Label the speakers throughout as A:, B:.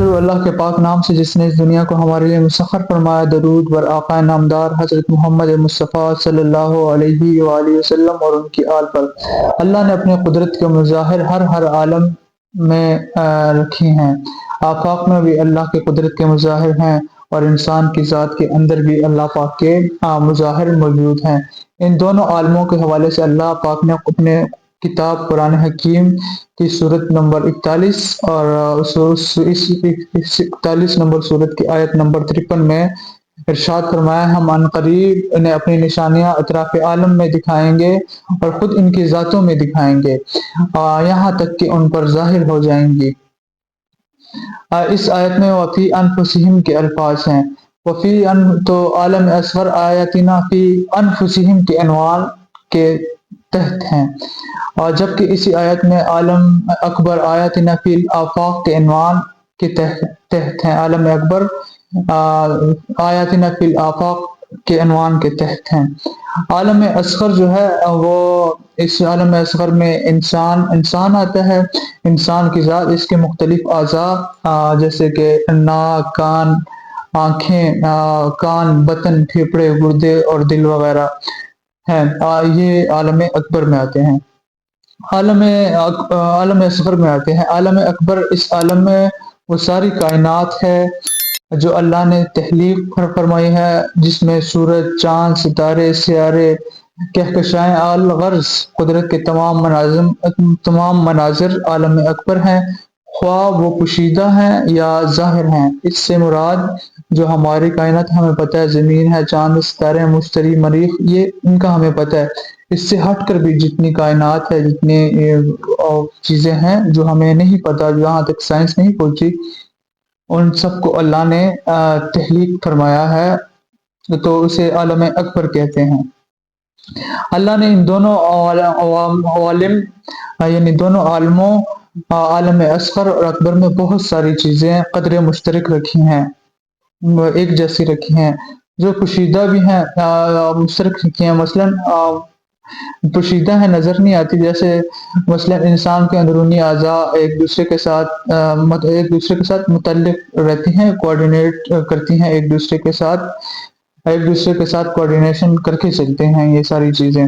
A: شروع اللہ کے پاک نام سے جس نے اس دنیا کو ہمارے لیے مسخر فرمایا۔ درود بر آقا نامدار حضرت محمد مصطفیٰ صلی اللہ علیہ وآلہ وسلم اور ان کی آل پر۔ اللہ نے اپنی قدرت کے مظاہر ہر عالم میں رکھی ہیں۔ آفاق میں بھی اللہ کی قدرت کے مظاہر ہیں اور انسان کی ذات کے اندر بھی اللہ پاک کے مظاہر موجود ہیں۔ ان دونوں عالموں کے حوالے سے اللہ پاک نے اپنے کتاب قرآن حکیم کی سورت نمبر 41 اور اس 41 نمبر سورت کی آیت نمبر 53 میں ارشاد فرمایا، ہم عن قریب انہیں اپنی نشانیاں اطراف عالم میں دکھائیں گے اور خود ان کی ذاتوں میں دکھائیں گے یہاں تک کہ ان پر ظاہر ہو جائیں گی۔ اس آیت میں وفی انفسہم کے الفاظ ہیں۔ وفی تو عالم اصغر آیاتنا فی انفسہم کے عنوان کے تحت ہیں، اور جبکہ اسی آیت میں عالم اکبر آیاتنا فی الآفاق کے عنوان کے تحت ہیں۔ عالم اکبر آیاتنا فی الآفاق کے عنوان کے تحت ہیں۔ عالم اصغر جو ہے وہ اس عالم اصغر میں انسان آتا ہے، انسان کی ذات، اس کے مختلف اعضاء جیسے کہ ناک، کان، آنکھیں، کان، بطن، پھیپھڑے، گردے اور دل وغیرہ ہیں، یہ عالم اکبر میں آتے ہیں۔ عالم اصغر میں آتے ہیں۔ عالم اکبر، اس عالم میں وہ ساری کائنات ہے جو اللہ نے تخلیق فرمائی ہے، جس میں سورج، چاند، ستارے، سیارے، کہکشائیں، الغرض قدرت کے تمام مناظر عالم اکبر ہیں، خواہ وہ پوشیدہ ہیں یا ظاہر ہیں۔ اس سے مراد جو ہماری کائنات ہمیں پتہ ہے، زمین ہے، چاند، ستارے، مشتری، مریخ، یہ ان کا ہمیں پتہ ہے۔ اس سے ہٹ کر بھی جتنی کائنات ہے، جتنی چیزیں ہیں جو ہمیں نہیں پتہ، جہاں تک سائنس نہیں پہنچی، ان سب کو اللہ نے تخلیق فرمایا ہے، تو اسے عالم اکبر کہتے ہیں۔ اللہ نے ان دونوں عوالم یعنی دونوں عالموں عالم اصغر اور اکبر میں بہت ساری چیزیں قدر مشترک رکھی ہیں، ایک جیسی رکھی ہیں، جو پوشیدہ بھی ہیں، مشترک رکھی ہیں۔ مثلاً پوشیدہ ہیں، نظر نہیں آتی، جیسے مثلاً انسان کے اندرونی اعضاء ایک دوسرے کے ساتھ متعلق رہتی ہیں، کوآرڈینیٹ کرتی ہیں، ایک دوسرے کے ساتھ کوآرڈینیشن کر کے چلتے ہیں یہ ساری چیزیں۔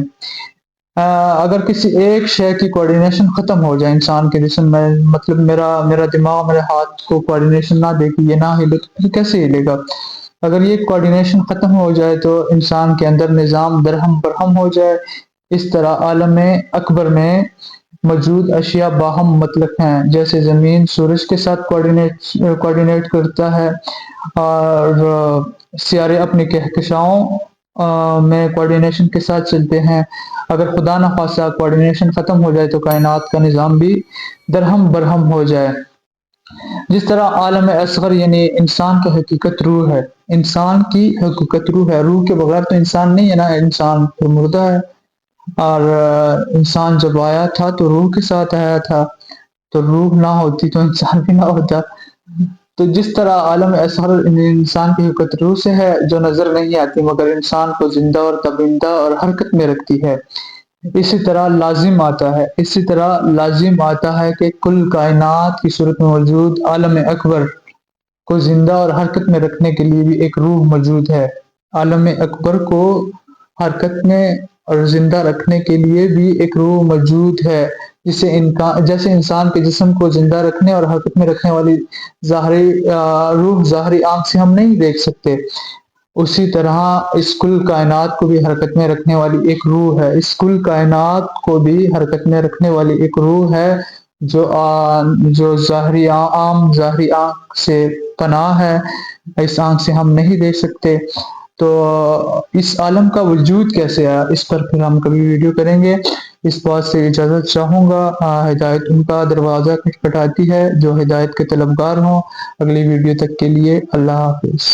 A: اگر کسی ایک شے کی کوآرڈینیشن ختم ہو جائے انسان کے جسم میں، مطلب میرا دماغ میرے ہاتھ کو کوآرڈینیشن نہ دے کہ یہ نہ ہلے تو پھر کیسے ہلے گا؟ اگر یہ کوآرڈینیشن ختم ہو جائے تو انسان کے اندر نظام درہم برہم ہو جائے۔ اس طرح عالم اکبر میں موجود اشیاء باہم مطلق ہیں، جیسے زمین سورج کے ساتھ کوآرڈینیٹ کرتا ہے، اور سیارے اپنی کہکشاؤں میں کوآرڈینیشن کے ساتھ چلتے ہیں۔ اگر خدا نخواستہ کوآرڈینیشن ختم ہو جائے تو کائنات کا نظام بھی درہم برہم ہو جائے۔ جس طرح عالم اصغر یعنی انسان کی حقیقت روح ہے، انسان کی حقیقت روح ہے، روح کے بغیر تو انسان نہیں ہے نا، انسان تو مردہ ہے، اور انسان جب آیا تھا تو روح کے ساتھ آیا تھا، تو روح نہ ہوتی تو انسان بھی نہ ہوتا۔ تو جس طرح عالم اصغر انسان کی حقیقت روح سے ہے جو نظر نہیں آتی مگر انسان کو زندہ اور تبندہ اور حرکت میں رکھتی ہے، اسی طرح لازم آتا ہے کہ کل کائنات کی صورت میں موجود عالم اکبر کو زندہ اور حرکت میں رکھنے کے لیے بھی ایک روح موجود ہے۔ عالم اکبر کو حرکت میں اور زندہ رکھنے کے لیے بھی ایک روح موجود ہے، جیسے انسان کے جسم کو زندہ رکھنے اور حرکت میں رکھنے والی روح ظاہری آنکھ سے ہم نہیں دیکھ سکتے، اسی طرح اس کل کائنات کو بھی حرکت میں رکھنے والی ایک روح ہے۔ اس کل کائنات کو بھی حرکت میں رکھنے والی ایک روح ہے جو ظاہری آنکھ سے پناہ ہے، اس آنکھ سے ہم نہیں دیکھ سکتے۔ تو اس عالم کا وجود کیسے آیا، اس پر پھر ہم کبھی ویڈیو کریں گے۔ اس بات سے اجازت چاہوں گا، ہدایت ان کا دروازہ کھٹکھٹاتی ہے جو ہدایت کے طلبگار ہوں۔ اگلی ویڈیو تک کے لیے اللہ حافظ۔